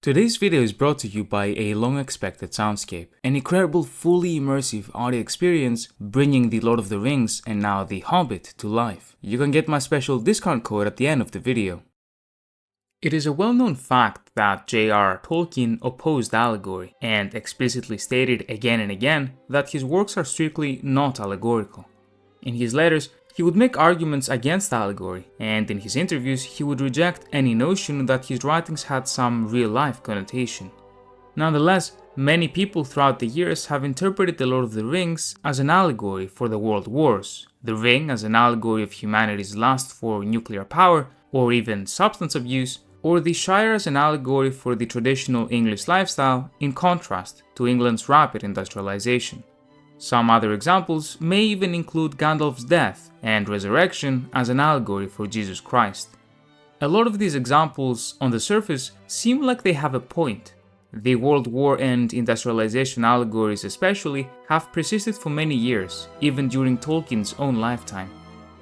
Today's video is brought to you by a long-expected soundscape, an incredible fully immersive audio experience bringing the Lord of the Rings and now the Hobbit to life. You can get my special discount code at the end of the video. It is a well-known fact that J.R.R. Tolkien opposed allegory and explicitly stated again and again that his works are strictly not allegorical. In his letters, he would make arguments against allegory, and in his interviews he would reject any notion that his writings had some real-life connotation. Nonetheless, many people throughout the years have interpreted The Lord of the Rings as an allegory for the world wars, the ring as an allegory of humanity's lust for nuclear power or even substance abuse, or the Shire as an allegory for the traditional English lifestyle in contrast to England's rapid industrialization. Some other examples may even include Gandalf's death and resurrection as an allegory for Jesus Christ. A lot of these examples, on the surface, seem like they have a point. The World War and industrialization allegories especially have persisted for many years, even during Tolkien's own lifetime.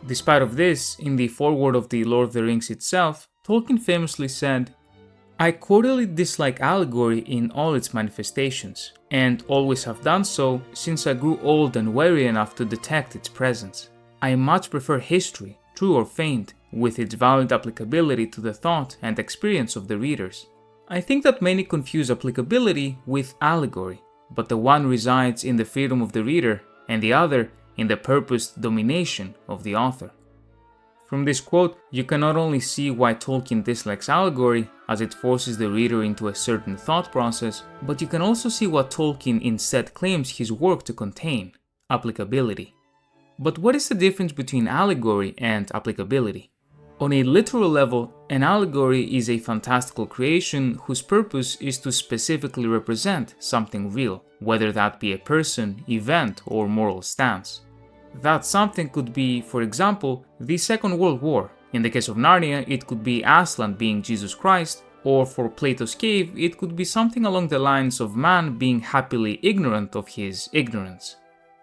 Despite of this, in the foreword of The Lord of the Rings itself, Tolkien famously said, "I cordially dislike allegory in all its manifestations, and always have done so since I grew old and wary enough to detect its presence. I much prefer history, true or feigned, with its valid applicability to the thought and experience of the readers. I think that many confuse applicability with allegory, but the one resides in the freedom of the reader, and the other in the purposed domination of the author." From this quote, you can not only see why Tolkien dislikes allegory, as it forces the reader into a certain thought process, but you can also see what Tolkien instead claims his work to contain: applicability. But what is the difference between allegory and applicability? On a literal level, an allegory is a fantastical creation whose purpose is to specifically represent something real, whether that be a person, event, or moral stance. That something could be, for example, the Second World War. In the case of Narnia, it could be Aslan being Jesus Christ, or for Plato's cave, it could be something along the lines of man being happily ignorant of his ignorance.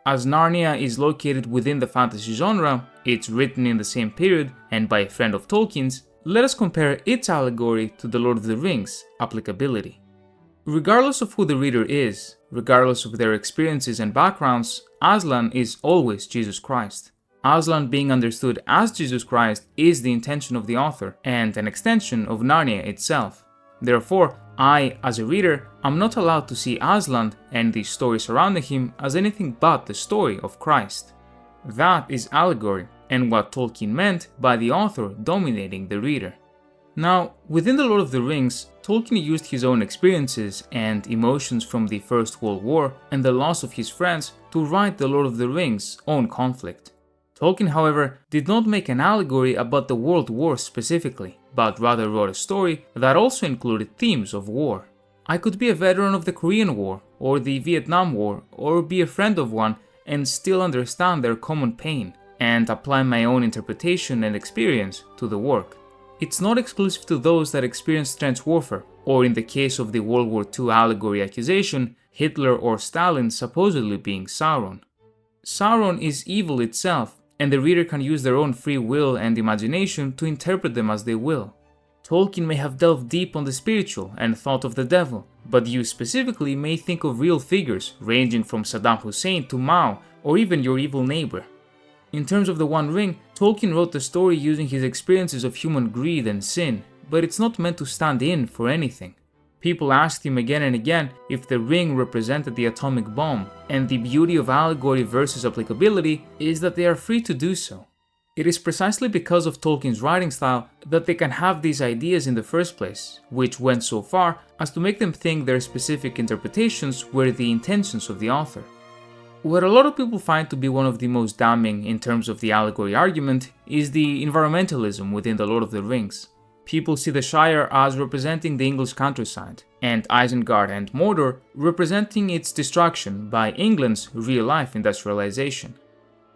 As Narnia is located within the fantasy genre, it's written in the same period and by a friend of Tolkien's, let us compare its allegory to The Lord of the Rings' applicability. Regardless of who the reader is, regardless of their experiences and backgrounds, Aslan is always Jesus Christ. Aslan being understood as Jesus Christ is the intention of the author and an extension of Narnia itself. Therefore, I, as a reader, am not allowed to see Aslan and the story surrounding him as anything but the story of Christ. That is allegory, and what Tolkien meant by the author dominating the reader. Now, within The Lord of the Rings, Tolkien used his own experiences and emotions from the First World War and the loss of his friends to write The Lord of the Rings' own conflict. Tolkien, however, did not make an allegory about the World War specifically, but rather wrote a story that also included themes of war. I could be a veteran of the Korean War, or the Vietnam War, or be a friend of one and still understand their common pain, and apply my own interpretation and experience to the work. It's not exclusive to those that experience trench warfare, or in the case of the World War II allegory accusation, Hitler or Stalin supposedly being Sauron. Sauron is evil itself, and the reader can use their own free will and imagination to interpret them as they will. Tolkien may have delved deep on the spiritual and thought of the devil, but you specifically may think of real figures ranging from Saddam Hussein to Mao, or even your evil neighbor. In terms of the One Ring, Tolkien wrote the story using his experiences of human greed and sin, but it's not meant to stand in for anything. People asked him again and again if the ring represented the atomic bomb, and the beauty of allegory versus applicability is that they are free to do so. It is precisely because of Tolkien's writing style that they can have these ideas in the first place, which went so far as to make them think their specific interpretations were the intentions of the author. What a lot of people find to be one of the most damning in terms of the allegory argument is the environmentalism within The Lord of the Rings. People see the Shire as representing the English countryside, and Isengard and Mordor representing its destruction by England's real-life industrialization.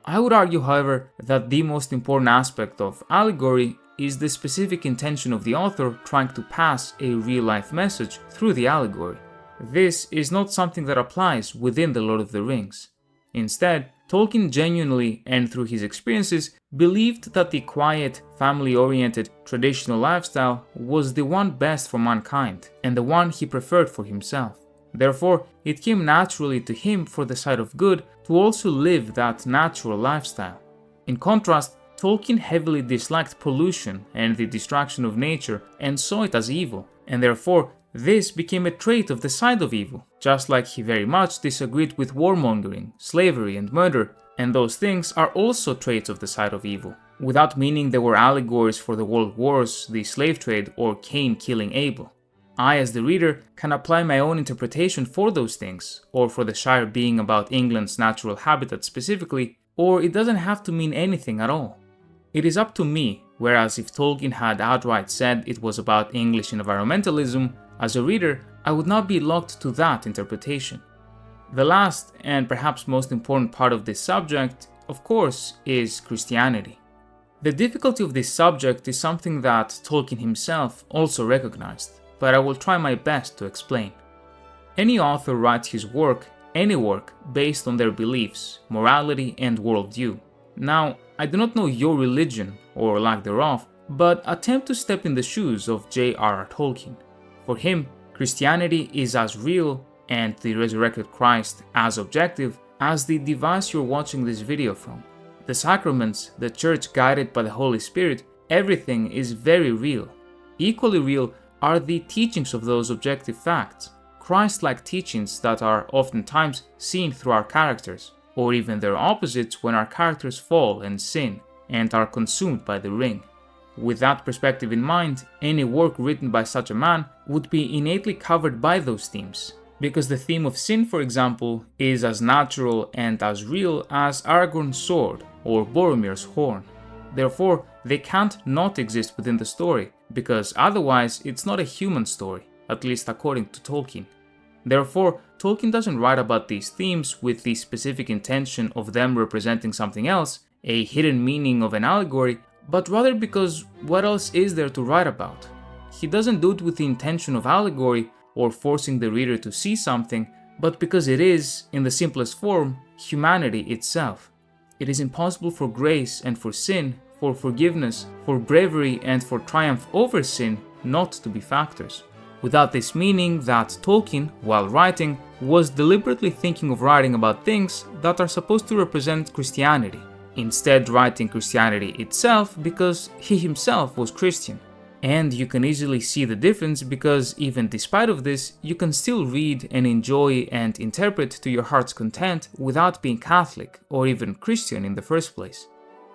I would argue, however, that the most important aspect of allegory is the specific intention of the author trying to pass a real-life message through the allegory. This is not something that applies within The Lord of the Rings. Instead, Tolkien genuinely, and through his experiences, believed that the quiet, family-oriented, traditional lifestyle was the one best for mankind, and the one he preferred for himself. Therefore, it came naturally to him for the side of good to also live that natural lifestyle. In contrast, Tolkien heavily disliked pollution and the destruction of nature and saw it as evil, and therefore this became a trait of the side of evil, just like he very much disagreed with warmongering, slavery and murder, and those things are also traits of the side of evil, without meaning they were allegories for the world wars, the slave trade, or Cain killing Abel. I, as the reader, can apply my own interpretation for those things, or for the Shire being about England's natural habitat specifically, or it doesn't have to mean anything at all. It is up to me, whereas if Tolkien had outright said it was about English environmentalism, as a reader, I would not be locked to that interpretation. The last, and perhaps most important part of this subject, of course, is Christianity. The difficulty of this subject is something that Tolkien himself also recognized, but I will try my best to explain. Any author writes his work, any work, based on their beliefs, morality, and worldview. Now, I do not know your religion, or lack thereof, but attempt to step in the shoes of J.R.R. Tolkien. For him, Christianity is as real, and the resurrected Christ as objective, as the device you're watching this video from. The sacraments, the church guided by the Holy Spirit, everything is very real. Equally real are the teachings of those objective facts, Christ-like teachings that are oftentimes seen through our characters, or even their opposites when our characters fall and sin, and are consumed by the ring. With that perspective in mind, any work written by such a man would be innately covered by those themes, because the theme of sin, for example, is as natural and as real as Aragorn's sword or Boromir's horn. Therefore, they can't not exist within the story, because otherwise it's not a human story, at least according to Tolkien. Therefore, Tolkien doesn't write about these themes with the specific intention of them representing something else, a hidden meaning of an allegory, but rather because what else is there to write about? He doesn't do it with the intention of allegory or forcing the reader to see something, but because it is, in the simplest form, humanity itself. It is impossible for grace and for sin, for forgiveness, for bravery and for triumph over sin not to be factors. Without this meaning that Tolkien, while writing, was deliberately thinking of writing about things that are supposed to represent Christianity, instead writing Christianity itself because he himself was Christian. And you can easily see the difference because even despite of this, you can still read and enjoy and interpret to your heart's content without being Catholic or even Christian in the first place.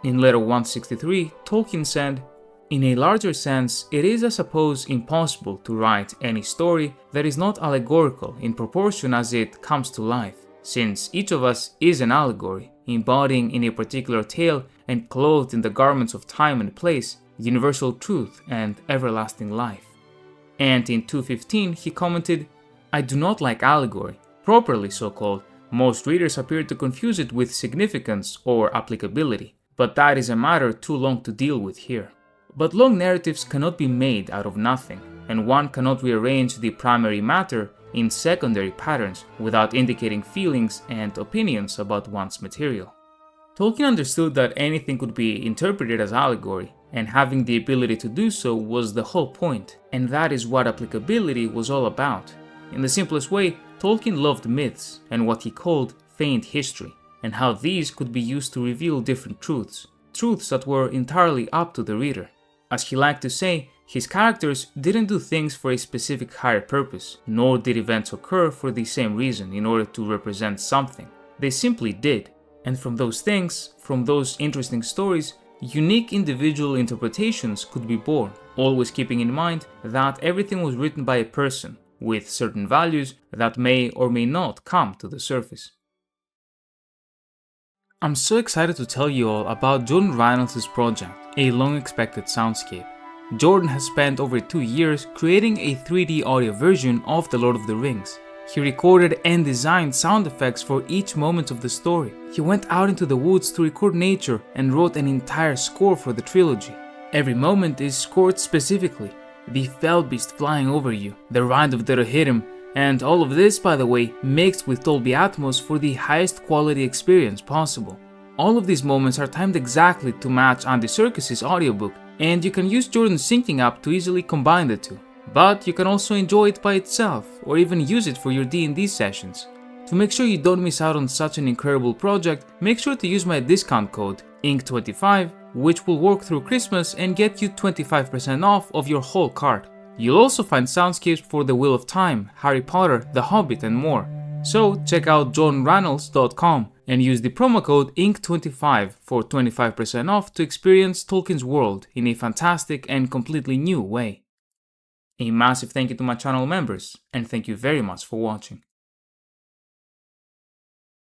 In letter 163, Tolkien said, "In a larger sense, it is I suppose impossible to write any story that is not allegorical in proportion as it comes to life, since each of us is an allegory, embodying in a particular tale and clothed in the garments of time and place, universal truth and everlasting life." And in 2:15 he commented, "I do not like allegory, properly so called. Most readers appear to confuse it with significance or applicability, but that is a matter too long to deal with here. But long narratives cannot be made out of nothing, and one cannot rearrange the primary matter in secondary patterns without indicating feelings and opinions about one's material." Tolkien understood that anything could be interpreted as allegory, and having the ability to do so was the whole point, and that is what applicability was all about. In the simplest way, Tolkien loved myths and what he called feigned history, and how these could be used to reveal different truths that were entirely up to the reader. As he liked to say, his characters didn't do things for a specific higher purpose, nor did events occur for the same reason in order to represent something. They simply did. And from those things, from those interesting stories, unique individual interpretations could be born, always keeping in mind that everything was written by a person, with certain values that may or may not come to the surface. I'm so excited to tell you all about Jordan Reynolds' project, a long-expected soundscape. Jordan has spent over 2 years creating a 3D audio version of The Lord of the Rings. He recorded and designed sound effects for each moment of the story. He went out into the woods to record nature and wrote an entire score for the trilogy. Every moment is scored specifically. The fell beast flying over you, the ride of the Rohirrim, And all of this, by the way, mixed with Dolby Atmos for the highest quality experience possible. All of these moments are timed exactly to match Andy Serkis's audiobook, and you can use Jordan's syncing app to easily combine the two. But you can also enjoy it by itself, or even use it for your D&D sessions. To make sure you don't miss out on such an incredible project, make sure to use my discount code INK25, which will work through Christmas and get you 25% off of your whole cart. You'll also find soundscapes for The Wheel of Time, Harry Potter, The Hobbit and more. So check out johnreynolds.com and use the promo code INK25 for 25% off to experience Tolkien's world in a fantastic and completely new way. A massive thank you to my channel members, and thank you very much for watching.